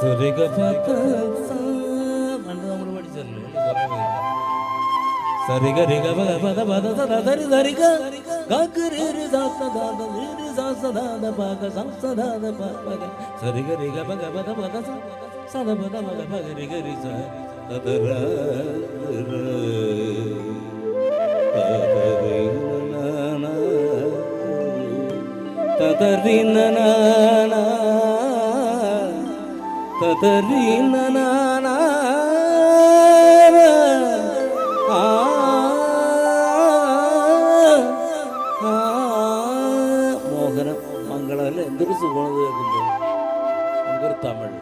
സരിഗ പദ പണ്ട് നമ്മൾ പഠിച്ചല്ലേ സരിഗ റിഗ പദ പദ പദ സരി സരിഗ ഗഗരി ദാസ ദാദ രി ദാസ ദാദ പഗ സംസ ദാദ പഗ സരിഗ റിഗ പഗ പദ പദ സദ പദ പഗ പഗ റിഗ രി സ തദര തദരി നന തദരി നന മോഹനം മംഗളമല്ല എന്തൊരു സുഖമാണ് കേൾക്കുമ്പോൾ നമുക്കൊരു തമിഴ്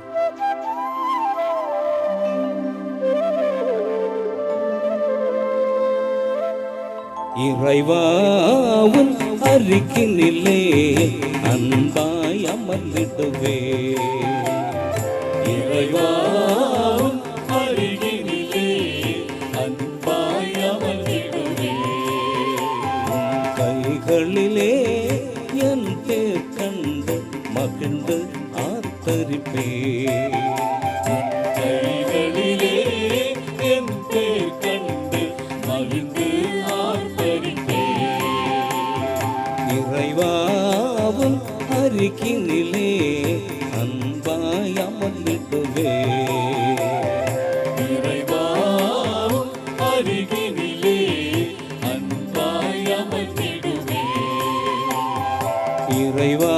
இறைவாவும் அருகினிலே அன்பாய் அமர்ந்திடுவே இறைவாவும் அருகினிலே அன்பாய் அமர்ந்திடுவே கைகளிலே என் பேர் கண்டு மகிழ்ந்து ஆத்தரிப்பே கைகளிலே என் பேர் கண்டு மகிழ்ந்து இறைவாவும் அருகினிலே அன்பாய் அமர்ந்திடுவே இறைவாவும் அருகினிலே அன்பாய் அமர்ந்திடுவே இறைவா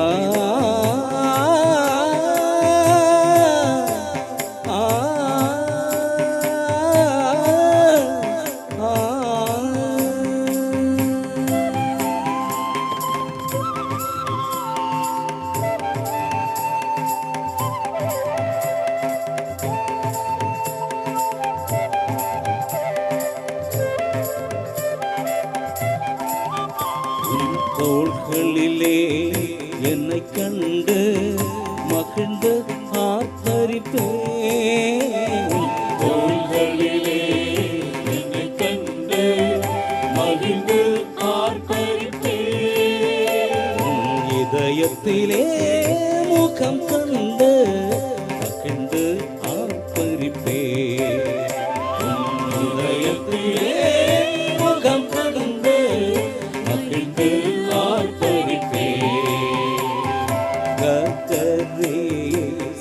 தோள்களிலே என்னை கண்டு மகிழ்ந்து ஆர்ப்பரிப்பே தோள்களிலே என்னை கண்டு மகிழ்ந்து ஆர்ப்பரிப்பே இதயத்திலே முகம் கண்டு மகிழ்ந்து ஆர்ப்பரிப்பே இதயத்திலே முகம் கண்டு மகிழ்ந்து ஆர்ப்பரிப்பே ககரி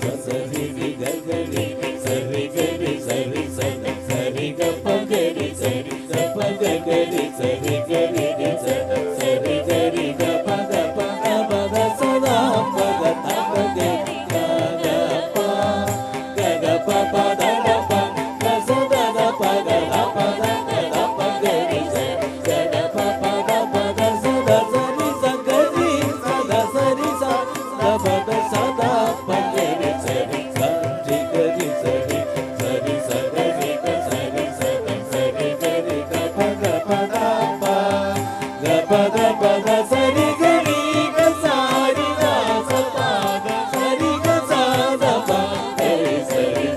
சசரி ககரி சரி கரி சரி சத சரி கபகரி சரி கபகரி சரி கரி சத சரி கரி கபக பக பக சதா பக தபகரி கக ப கக ப பத ப சத பக பக கத பகரி சரி சத பக பக சத சரி சகரி சத சரி சத பக சதா பகரி சரி சரி கரி சரி சரி சகரி சரி சத சரி கரி கபக பத ப கபக பக சரி கரி கசாரி தாச பக சரி கசாத பகரி சரி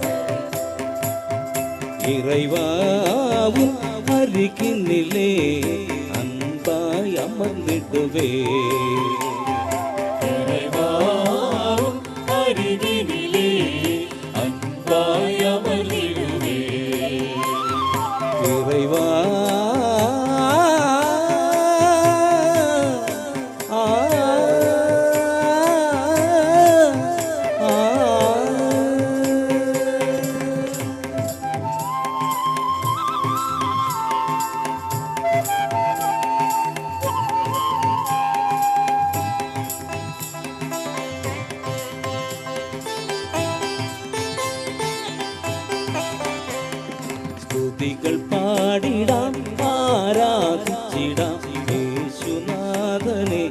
இறைவாவும் அருகினிலே அன்பாய் அமர்ந்திடுவே இறைவாவும் அருகினிலே அன்பாய் அமர்ந்திடுவே இறைவா ஆ സ്തുതികൾ പാടിടാം ആരാധിച്ചിടാം യേശുനാഥനെ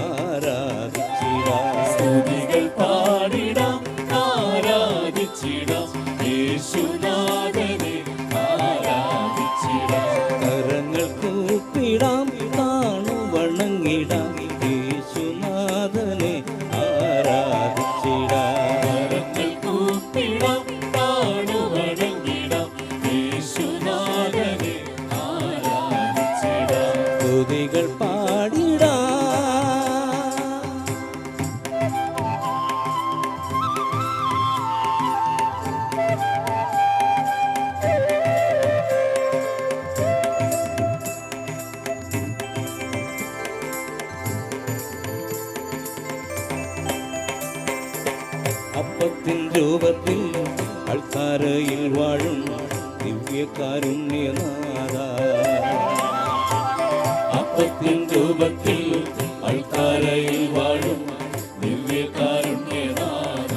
ആരാധിച്ചിടാം സ്തുതികൾ പാടിടാം ആരാധിച്ചിടാം യേശുനാഥനെ ആരാധിച്ചിടാം കരങ്ങൾ കൂപ്പിടാം താണു വണങ്ങിടാം യേശുനാഥനെ ആരാധിച്ചിടാം കരങ്ങൾ കൂപ്പിടാം താണു വണങ്ങിടാം യേശുനാഥനെ ആരാധിച്ചിടാം സ്തുതികൾ പാടിടാം അപ്പത്തിൻ രൂപത്തിൽ അൾത്താരയിൽ വാഴും ദിവ്യ കാരുണ്യനാഥ. അപ്പത്തിൻ രൂപത്തിൽ അൾത്താരയിൽ വാഴും ദിവ്യകാരുണ്യനാഥ.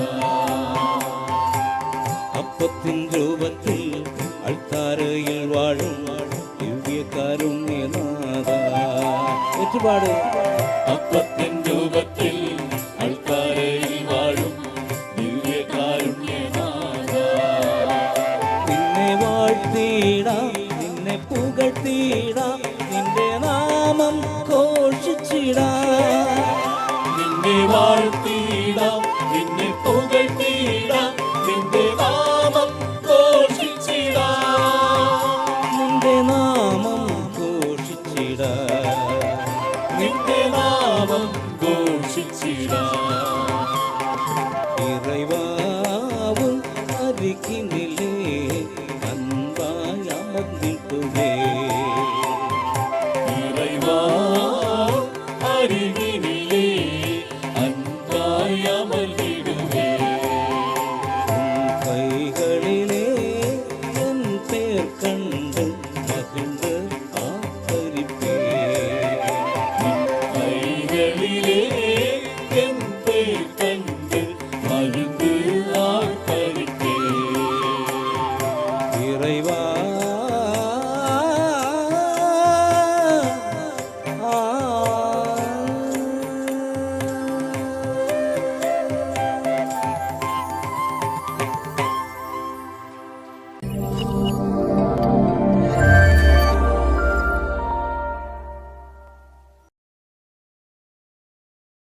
അപ്പത്തിൻ രൂപത്തിൽ അൾത്താരയിൽ വാഴും ദിവ്യ കാരുണ്യനാഥ. ഏറ്റുപാട്. അപ്പത്തിൻ രൂപത്തിൽ അൾത്താരയിൽ വാഴും ദിവ്യകാരുണ്യനാഥ. നിന്നെ വാഴ്ത്തിയിടാം, നിന്നെ പുകഴ്ത്തിയിടാം,